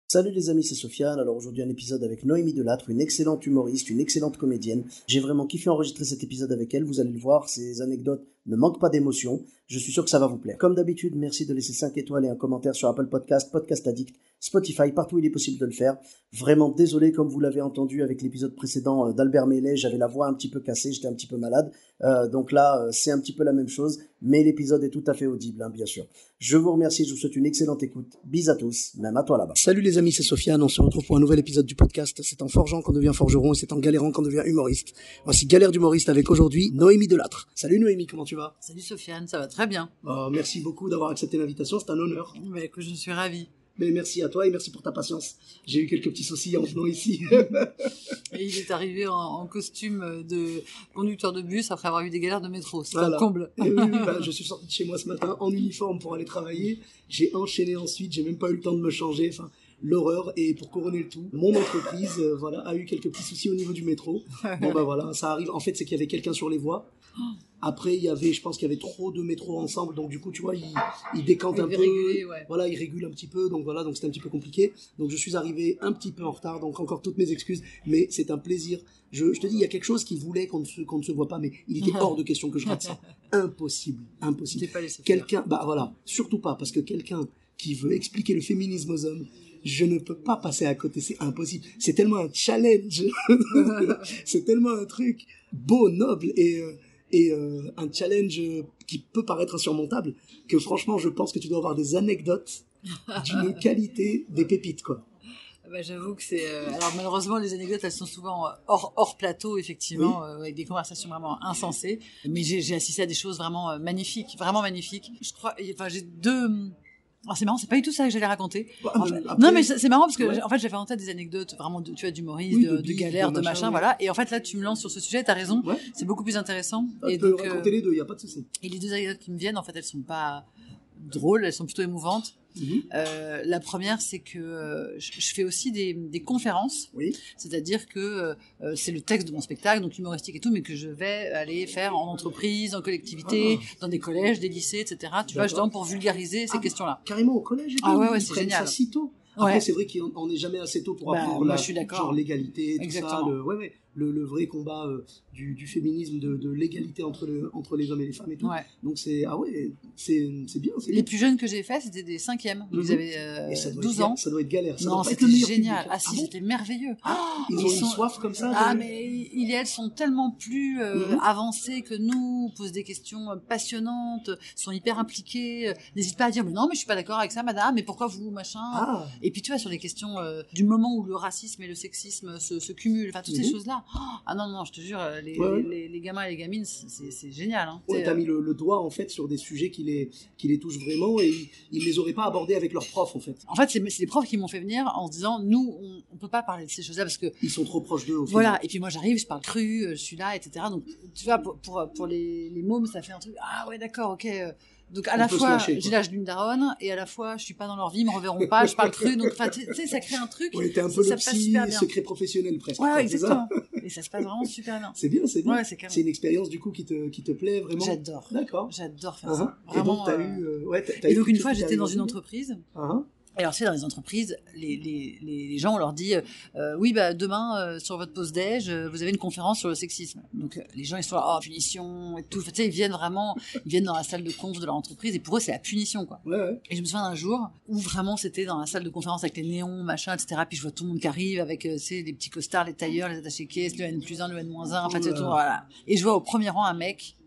Salut les amis, c'est Sofiane. Alors aujourd'hui un épisode avec Noémie Delattre, une excellente humoriste, une excellente comédienne. J'ai vraiment kiffé enregistrer cet épisode avec elle, vous allez le voir, ses anecdotes ne manquent pas d'émotion. Je suis sûr que ça va vous plaire. Comme d'habitude, merci de laisser 5 étoiles et un commentaire sur Apple Podcast, Podcast Addict, Spotify, partout où il est possible de le faire. Vraiment désolé, comme vous l'avez entendu avec l'épisode précédent d'Albert Mellet, j'avais la voix un petit peu cassée, j'étais un petit peu malade. Donc là, c'est un petit peu la même chose, mais l'épisode est tout à fait audible, hein, bien sûr. Je vous remercie, je vous souhaite une excellente écoute. Bis à tous, même à toi là-bas. Salut les amis, c'est Sofiane, on se retrouve pour un nouvel épisode du podcast. C'est en forgeant qu'on devient forgeron et c'est en galérant qu'on devient humoriste. Voici Galère d'humoriste avec aujourd'hui Noémie Delattre. Salut Noémie, comment tu vas? Salut Sofiane, ça va très bien. Merci beaucoup d'avoir accepté l'invitation, c'est un honneur. Mais que je suis ravie. Mais merci à toi et merci pour ta patience. J'ai eu quelques petits soucis en venant ici. Et il est arrivé en costume de conducteur de bus après avoir eu des galères de métro. C'est Voilà. un comble. Et oui, je suis sorti de chez moi ce matin en uniforme pour aller travailler. J'ai enchaîné ensuite, j'ai même pas eu le temps de me changer. Enfin, l'horreur. Et pour couronner le tout, mon entreprise a eu quelques petits soucis au niveau du métro. Bon voilà, ça arrive. En fait, c'est qu'il y avait quelqu'un sur les voies. Après, je pense qu'il y avait trop de métros ensemble, donc du coup, tu vois, il décante un peu. Ouais. Voilà, il régule un petit peu, donc voilà, donc c'était un petit peu compliqué. Donc je suis arrivé un petit peu en retard, donc encore toutes mes excuses, mais c'est un plaisir. Je te dis, il y a quelque chose qui voulait qu'on ne se voit pas, mais il était hors de question que je rate ça. Impossible. T'es pas laissé faire. Quelqu'un, surtout pas, parce que quelqu'un qui veut expliquer le féminisme aux hommes, je ne peux pas passer à côté, c'est impossible. C'est tellement un challenge, c'est tellement un truc beau, noble et un challenge qui peut paraître insurmontable, que franchement je pense que tu dois avoir des anecdotes d'une qualité, des pépites quoi. Bah, j'avoue que c'est... Alors malheureusement les anecdotes elles sont souvent hors plateau effectivement, Oui. avec des conversations vraiment insensées. Mais j'ai assisté à des choses vraiment magnifiques, vraiment magnifiques. Je crois, enfin j'ai deux... Alors c'est marrant, c'est pas du tout ça que j'allais raconter. Après, non mais c'est marrant parce que ouais. En fait j'avais en tête des anecdotes vraiment tu vois d'humoristes, Oui, de bise, galères, de machin, ouais. voilà. Et en fait là tu me lances sur ce sujet, t'as raison, Ouais. c'est beaucoup plus intéressant. Tu peux raconter les deux, il y a pas de souci. Et les deux anecdotes qui me viennent en fait elles sont pas drôles, elles sont plutôt émouvantes. La première, c'est que je fais aussi des conférences, Oui. c'est-à-dire que c'est le texte de mon spectacle, donc humoristique et tout, mais que je vais aller faire en entreprise, en collectivité, dans des collèges, des lycées, etc. Tu vois, justement pour vulgariser ces questions-là. Carrément au collège et tout. Ah ouais, ils c'est prennent génial. ça si tôt. Après, Ouais. c'est vrai qu'on n'est jamais assez tôt pour Bah, apprendre moi, je suis d'accord. genre l'égalité, tout Exactement. ça, le vrai combat du féminisme, de l'égalité entre les hommes et les femmes et tout. Ouais. Donc c'est bien. C'est Les bien. plus jeunes que j'ai fait, c'était des 5e, donc ils avaient Et ça doit 12 être ans. Ça doit être galère. Ça Non, doit pas être c'était le meilleur génial. public, hein. Ah si, c'était merveilleux. Ils ont une soif comme ça. Mais ils et elles sont tellement plus avancés que nous, posent des questions passionnantes, sont hyper impliqués, n'hésitent pas à dire mais non mais je suis pas d'accord avec ça madame, mais pourquoi vous machin. Et puis tu vois sur les questions du moment où le racisme et le sexisme se cumulent, enfin toutes ces choses là. Ah non je te jure les gamins et les gamines c'est génial hein. Ouais, t'as mis le doigt en fait sur des sujets qui les touchent vraiment et ils les auraient pas abordés avec leurs profs en fait. En fait, c'est les profs qui m'ont fait venir en se disant, nous, on peut pas parler de ces choses-là parce que Ils sont trop proches d'eux au final. voilà. Et puis moi, j'arrive, je parle cru, je suis là, etc. Donc, tu vois, pour les mômes, ça fait un truc. Ah ouais, d'accord, ok. Donc à la fois, j'ai l'âge d'une daronne et à la fois, je suis pas dans leur vie, ils me reverront pas, je parle cru. Donc, enfin, tu sais, ça crée un truc. Ouais, t'es un peu ça le passe psy super bien. secret professionnel presque. Ouais, quoi, exactement. Et ça se passe vraiment super bien. C'est bien. Ouais, c'est carrément. C'est une expérience du coup qui te plaît vraiment. J'adore. D'accord. J'adore faire ça. Et donc Vraiment. t'as eu. Et donc une fois, j'étais dans une entreprise. Uh-huh. Et alors, c'est dans les entreprises, les gens, on leur dit oui, bah, demain, sur votre pause déj, vous avez une conférence sur le sexisme. Donc, les gens, ils sont là, oh, punition, et tout. Tu sais, ils viennent dans la salle de conf de leur entreprise, et pour eux, c'est la punition, quoi. Ouais. Et je me souviens d'un jour où vraiment, c'était dans la salle de conférence avec les néons, machin, etc. Puis je vois tout le monde qui arrive avec, tu sais, les petits costards, les tailleurs, les attachés caisses, le N+1, le N-1, enfin, c'est tout, voilà. Et je vois au premier rang un mec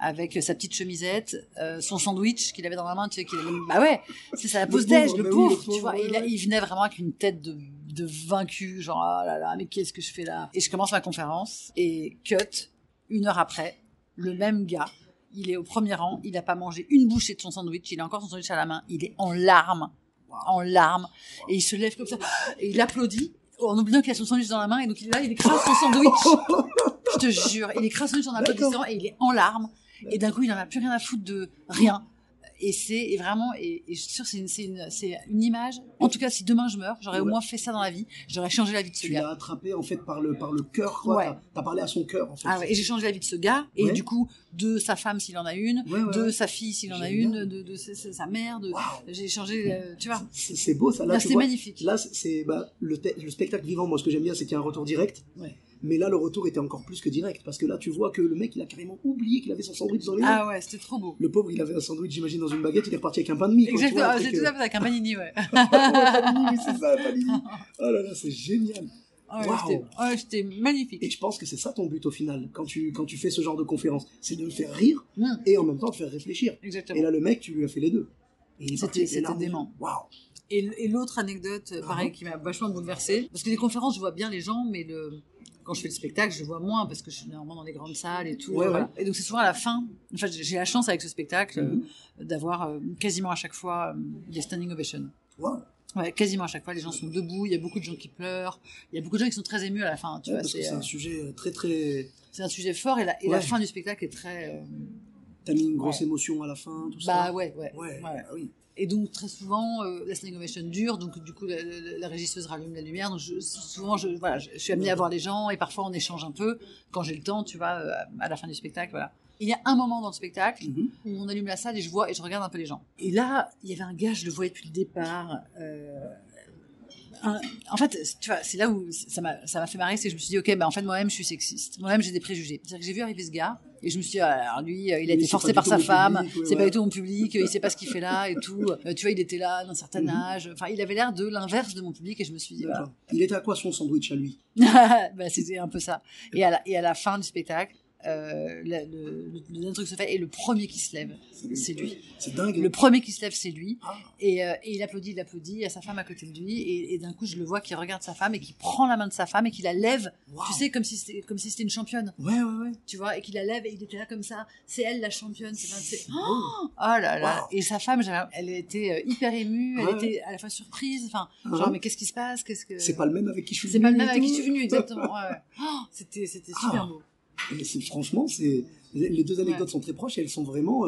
avec sa petite chemisette, son sandwich qu'il avait dans la main, tu sais, bah ouais, c'est ça, la pause déj, le pauvre, tu vois, et là, il venait vraiment avec une tête de vaincu, genre, ah là là, mais qu'est-ce que je fais là? Et je commence ma conférence, et cut, 1 heure après, le même gars, il est au premier rang, il n'a pas mangé une bouchée de son sandwich, il a encore son sandwich à la main, il est en larmes, et il se lève comme ça, et il applaudit, en oubliant qu'il a son sandwich dans la main, et donc là, il écrase son sandwich. Je te jure, il écrase son sandwich en applaudissant, et il est en larmes. Et d'un coup, il n'en a plus rien à foutre de rien. Et vraiment, et je suis sûre que c'est une image. En tout cas, si demain je meurs, j'aurais au moins fait ça dans la vie. J'aurais changé la vie de ce gars. Tu l'as attrapé en fait par le cœur, quoi. Ouais. T'as parlé à son cœur en fait. Ah ouais, et j'ai changé la vie de ce gars, et du coup, de sa femme s'il en a une, de sa fille s'il en a une, de sa mère, j'ai changé, tu vois. C'est beau ça. Là, c'est magnifique. Là, c'est le spectacle vivant. Moi, ce que j'aime bien, c'est qu'il y a un retour direct. Ouais. Mais là, le retour était encore plus que direct, parce que là, tu vois que le mec, il a carrément oublié qu'il avait son sandwich dans les mains. Ah ouais, c'était trop beau. Le pauvre, il avait un sandwich, j'imagine, dans une baguette, il est reparti avec un pain de mie. Exactement, c'est tout à fait avec un panini, ouais. Panini, c'est ça, un panini. Oh là là, c'est génial. C'était magnifique. Et je pense que c'est ça ton but au final, quand tu fais ce genre de conférence, c'est de le faire rire et en même temps de faire réfléchir. Exactement. Et là, le mec, tu lui as fait les deux. C'était dément. Waouh. Et l'autre anecdote, pareil, qui m'a vachement bouleversée, parce que les conférences, je vois bien les gens, mais quand je fais le spectacle, je vois moins, parce que je suis normalement dans les grandes salles et tout. Voilà. Et donc c'est souvent à la fin, en fait, j'ai la chance avec ce spectacle d'avoir quasiment à chaque fois des standing ovations. Wow. Ouais, quasiment à chaque fois, les gens sont debout, il y a beaucoup de gens qui pleurent, il y a beaucoup de gens qui sont très émus à la fin. Tu vois, parce que c'est un sujet très très... C'est un sujet fort, et la fin du spectacle est très... T'as mis une grosse émotion à la fin, tout ça. Ouais. Oui. Et donc très souvent la standing ovation dure, donc du coup la régisseuse rallume la lumière, donc souvent je suis amenée à voir les gens, et parfois on échange un peu quand j'ai le temps, tu vois, à la fin du spectacle, voilà. Il y a un moment dans le spectacle où on allume la salle et je regarde un peu les gens. Et là, il y avait un gars, je le voyais depuis le départ. En fait, tu vois, c'est là où ça m'a fait marrer, c'est que je me suis dit, ok, en fait, moi-même, je suis sexiste. Moi-même, j'ai des préjugés. C'est-à-dire que j'ai vu arriver ce gars, et je me suis dit, alors lui, il a été forcé par sa femme, c'est pas du tout mon public, il sait pas ce qu'il fait là, et tout. Tu vois, il était là d'un certain âge. Enfin, il avait l'air de l'inverse de mon public, et je me suis dit, voilà. Il était à quoi son sandwich à lui? C'était un peu ça. Et à la fin du spectacle, le truc se fait, et le premier qui se lève, c'est lui. C'est dingue. Le premier qui se lève, c'est lui. Et il applaudit, il y a sa femme à côté de lui, et d'un coup je le vois qui regarde sa femme et qui prend la main de sa femme et qui la lève, tu sais, comme si c'était une championne. Ouais. Tu vois, et qui la lève, et il était là comme ça, c'est elle la championne. Oh là là. Et sa femme, elle était hyper émue, elle était à la fois surprise, enfin genre mais qu'est-ce qui se passe, c'est pas le même avec qui je suis venu. C'est pas le même avec qui je suis venu, exactement. C'était super beau. Et franchement, les deux anecdotes sont très proches et elles sont vraiment...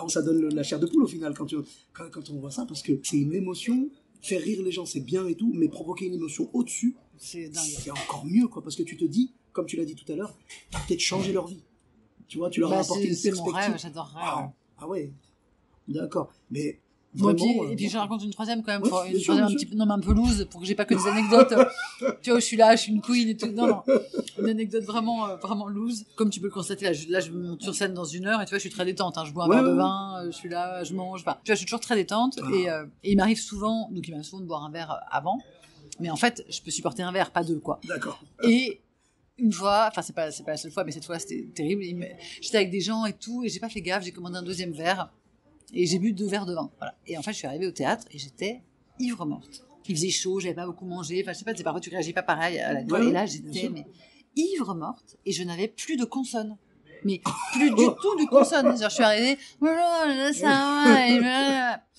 ça donne la chair de poule au final quand on voit ça, parce que c'est une émotion. Faire rire les gens, c'est bien et tout, mais provoquer une émotion au-dessus, c'est encore mieux, quoi, parce que tu te dis, comme tu l'as dit tout à l'heure, t'as peut-être changé leur vie. Tu vois, tu leur as apporté une perspective. C'est mon rêve, j'adorerais. Ah ouais, d'accord. Mais... et puis je raconte une troisième quand même, un peu loose, pour que j'ai pas que des anecdotes. Tu vois, je suis une queen et tout. Non, une anecdote vraiment, vraiment loose. Comme tu peux le constater, là, je monte sur scène dans 1 heure, et tu vois, je suis très détente. Je bois un verre de vin, je suis là, je mange. Enfin, tu vois, je suis toujours très détente. Et il m'arrive souvent de boire un verre avant. Mais en fait, je peux supporter un verre, pas 2, quoi. D'accord. Et une fois, enfin, c'est pas la seule fois, mais cette fois, c'était terrible. J'étais avec des gens et tout, et j'ai pas fait gaffe, j'ai commandé un 2e verre. Et j'ai bu 2 verres de vin. Voilà. Et en fait, je suis arrivée au théâtre et j'étais ivre morte. Il faisait chaud, j'avais pas beaucoup mangé. Enfin, je sais pas, parfois tu réagis pas pareil à la toi. Et là, j'étais ivre morte, et je n'avais plus de consonnes. Mais plus du tout de consonnes. Je suis arrivée,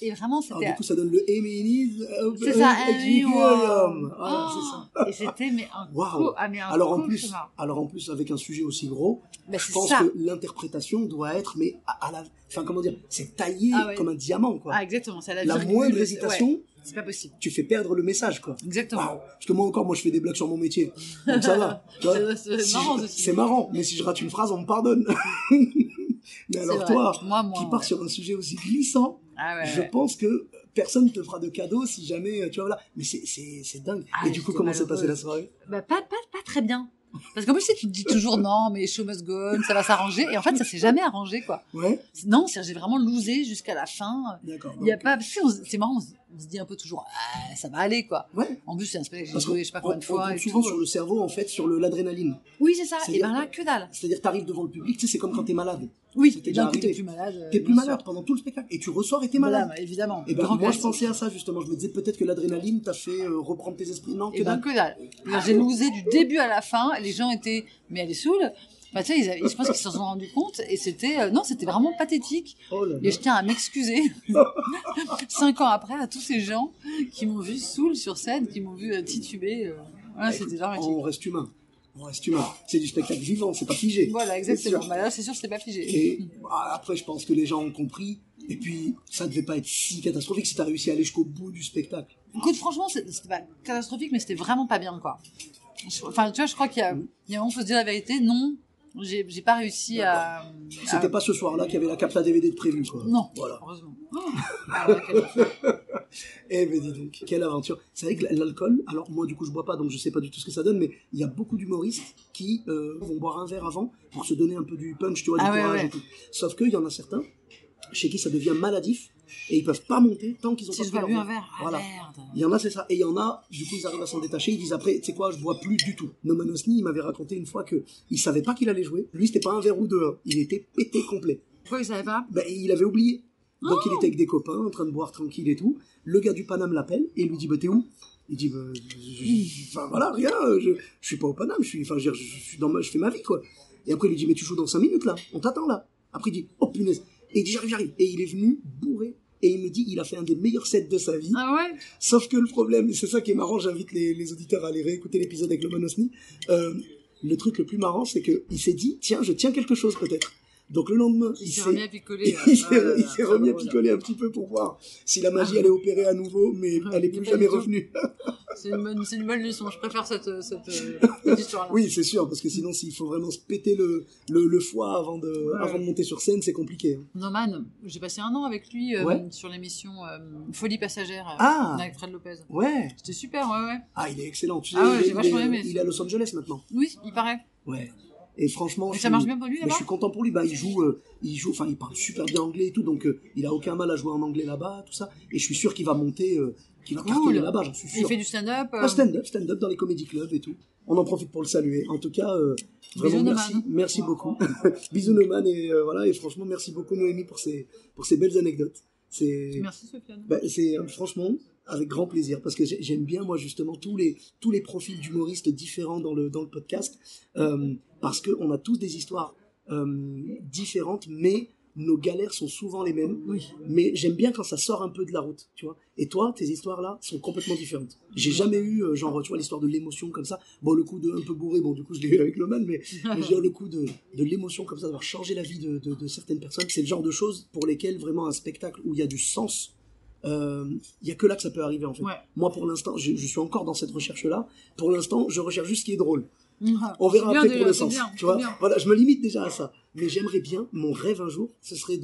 et vraiment, c'était. Du coup, ça donne le Eminis. C'est ça, c'est ça. Et c'était, mais un coup, alors en plus, avec un sujet aussi gros, je pense que l'interprétation doit être, mais enfin, comment dire, c'est taillé comme un diamant, quoi. Ah, exactement, c'est la moindre hésitation. C'est pas possible. Tu fais perdre le message, quoi. Exactement. Parce que moi, je fais des blagues sur mon métier. Donc ça va. C'est marrant. Mais si je rate une phrase, on me pardonne. Mais alors toi, qui pars sur un sujet aussi glissant, je pense que personne ne te fera de cadeau si jamais, tu vois, voilà. Mais c'est dingue. Et du coup, comment s'est passée la soirée? Pas très bien. Parce qu'en plus, tu te dis toujours non, mais show must go on, ça va s'arranger. Et en fait, ça s'est jamais arrangé, quoi. Ouais. Non, j'ai vraiment losé jusqu'à la fin. D'accord. Il y a pas, c'est marrant, on se dit un peu toujours, ça va aller, quoi. Ouais. En plus, c'est un spectacle que j'ai joué, je sais pas combien de fois. On compte souvent sur le cerveau, en fait, sur l'adrénaline. Oui, c'est ça. Et ben là, que dalle. C'est-à-dire, t'arrives devant le public, tu sais, c'est comme quand t'es malade. Oui, d'un coup, t'es plus malade. T'es plus malade pendant tout le spectacle. Et tu ressors et t'es malade. Voilà, évidemment. Et moi, je pensais à ça, justement. Je me disais peut-être que l'adrénaline t'a fait reprendre tes esprits. Non, que dalle. Que dalle. J'ai losé du début à la fin. Les gens étaient, mais elle est saoule. Bah, tu sais, je pense qu'ils s'en sont rendus compte, et c'était, non, c'était vraiment pathétique. Oh là là. Et je tiens à m'excuser 5 ans après à tous ces gens qui m'ont vu saoule sur scène, qui m'ont vu tituber. Voilà, c'était dramatique. On reste humain. C'est du spectacle vivant, c'est pas figé. Voilà, exactement. Bah là, c'est sûr que c'était pas figé. Et après, je pense que les gens ont compris. Et puis, ça devait pas être si catastrophique si t'as réussi à aller jusqu'au bout du spectacle. Écoute, franchement, c'était pas catastrophique, mais c'était vraiment pas bien, quoi. Enfin, tu vois, je crois qu'il y a un moment, faut se dire la vérité. Non, j'ai pas réussi à. C'était pas ce soir-là qu'il y avait la capta DVD de prévu, quoi. Non, voilà. Heureusement. Ouais, Eh ben dis donc, quelle aventure. C'est vrai que l'alcool, alors moi du coup je bois pas, donc je sais pas du tout ce que ça donne, mais il y a beaucoup d'humoristes qui vont boire un verre avant pour se donner un peu du punch, tu vois, du courage et tout. Sauf qu'il y en a certains chez qui ça devient maladif, et ils peuvent pas monter tant qu'ils ont si pas je bois pris plus leur un verre, voilà. Merde. Il y en a, c'est ça. Et il y en a, du coup, ils arrivent à s'en détacher. Ils disent après, tu sais quoi, je bois plus du tout. Noman Osni, il m'avait raconté une fois que il savait pas qu'il allait jouer. Lui, c'était pas un verre ou deux. Hein. Il était pété complet. Pourquoi il savait pas? Ben, il avait oublié. Donc, il était avec des copains, en train de boire tranquille et tout. Le gars du Paname l'appelle et il lui dit, bah, t'es où? Il dit, bah, enfin, voilà, rien. Je suis pas au Paname. Je suis je fais ma vie, quoi. Et après, il lui dit, mais tu joues dans 5 minutes, là. On t'attend, là. Après, il dit, oh, punaise. Et il dit, j'arrive. Et il est venu bourré. Et il me dit, il a fait un des meilleurs sets de sa vie. Ah ouais? Sauf que le problème, et c'est ça qui est marrant, j'invite les auditeurs à aller réécouter l'épisode avec Noman Osni. Le truc le plus marrant, c'est qu'il s'est dit, tiens, je tiens quelque chose peut-être. Donc le lendemain, il s'est remis à picoler. il s'est remis à picoler un petit peu pour voir si la magie allait opérer à nouveau, mais elle n'est plus jamais revenue. C'est une bonne leçon. Je préfère cette histoire-là. Oui, c'est sûr, parce que sinon, s'il faut vraiment se péter le foie avant de monter sur scène, c'est compliqué. Hein. Noman, j'ai passé 1 an avec lui sur l'émission Folie Passagère avec Fred Lopez. Ouais. C'était super, ouais. Ah, il est excellent. Tu sais, j'ai vachement aimé. Il est à Los Angeles maintenant. Oui, il paraît. Ouais. Et franchement, ça marche bien pour lui là-bas. Je suis content pour lui. Bah, il joue, enfin, il parle super bien anglais et tout, donc il a aucun mal à jouer en anglais là-bas, tout ça. Et je suis sûr qu'il va monter, qu'il va cartonner là-bas, j'en suis sûr. Il fait du stand-up. Stand-up dans les comédie clubs et tout. On en profite pour le saluer. En tout cas, vraiment merci beaucoup. Bisous Noman et voilà. Et franchement, merci beaucoup Noémie pour ces belles anecdotes. Merci Sofiane. Bah, c'est franchement avec grand plaisir parce que j'aime bien moi justement tous les profils d'humoristes différents dans le podcast parce que on a tous des histoires différentes mais nos galères sont souvent les mêmes. Oui. Mais j'aime bien quand ça sort un peu de la route, tu vois. Et toi, tes histoires là sont complètement différentes. J'ai jamais eu genre tu vois l'histoire de l'émotion comme ça. Bon le coup de un peu bourré, bon du coup je l'ai eu avec Loman, mais j'ai le coup de l'émotion comme ça, d'avoir changé la vie de certaines personnes. C'est le genre de choses pour lesquelles vraiment un spectacle où il y a du sens. Il y a que là que ça peut arriver en fait. Ouais. Moi pour l'instant, je suis encore dans cette recherche là. Pour l'instant, je recherche juste ce qui est drôle. Ah, on verra après pour le sens. Bien, tu vois. Voilà, je me limite déjà à ça. Mais j'aimerais bien, mon rêve un jour, ce serait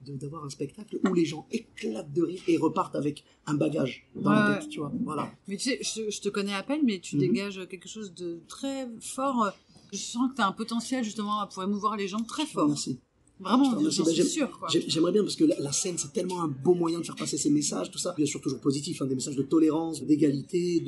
d'avoir un spectacle où les gens éclatent de rire et repartent avec un bagage dans la tête, tu vois. Voilà. Mais tu sais, je te connais à peine, mais tu dégages quelque chose de très fort. Je sens que tu as un potentiel justement pour émouvoir les gens très fort. Merci. Vraiment, j'en suis sûr. Quoi. J'aimerais bien parce que la scène, c'est tellement un beau moyen de faire passer ces messages, tout ça. Bien sûr, toujours positif, hein, des messages de tolérance, d'égalité,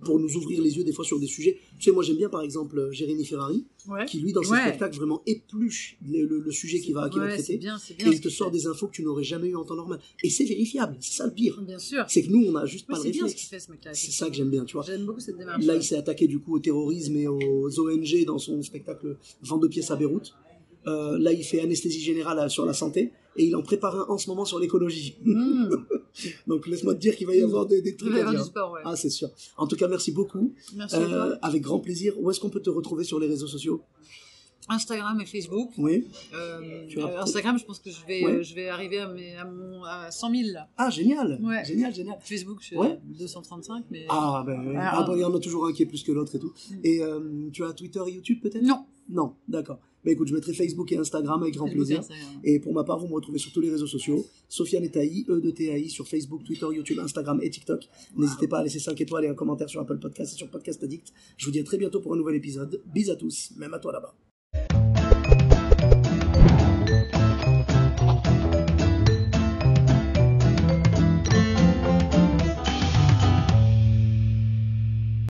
pour nous ouvrir les yeux des fois sur des sujets. Tu sais, moi j'aime bien par exemple Jérémy Ferrari, qui lui dans ses spectacles vraiment épluche le sujet qu'il va traiter. C'est bien, et il te sort des infos que tu n'aurais jamais eu en temps normal. Et c'est vérifiable, c'est ça le pire. Bien sûr. C'est que nous on a juste pas le réflexe. C'est bien ce qu'il fait ce mec-là. C'est ça que j'aime bien, tu vois. J'aime beaucoup cette démarche. Là il s'est attaqué du coup au terrorisme et aux ONG dans son spectacle Vent de pièces à Beyrouth. Là, il fait anesthésie générale sur la santé et il en prépare un en ce moment sur l'écologie. Donc, laisse-moi te dire qu'il va y avoir des trucs à dire. Du sport, Ah, c'est sûr. En tout cas, merci beaucoup. Merci à toi. Avec grand plaisir. Où est-ce qu'on peut te retrouver sur les réseaux sociaux? Instagram et Facebook. Oui. Instagram, je pense que je vais arriver à 100 000 là. Ah, génial. Ouais. Génial. Facebook, je suis à 235. Mais... Ah, ben oui. Il y en a toujours un qui est plus que l'autre et tout. Et tu as Twitter et YouTube peut-être? Non, d'accord. Bah écoute, je mettrai Facebook et Instagram avec grand plaisir. Et pour ma part, vous me retrouvez sur tous les réseaux sociaux. Sofiane Taï, E2TAI, sur Facebook, Twitter, YouTube, Instagram et TikTok. N'hésitez pas à laisser 5 étoiles et un commentaire sur Apple Podcast et sur Podcast Addict. Je vous dis à très bientôt pour un nouvel épisode. Bis à tous, même à toi là-bas.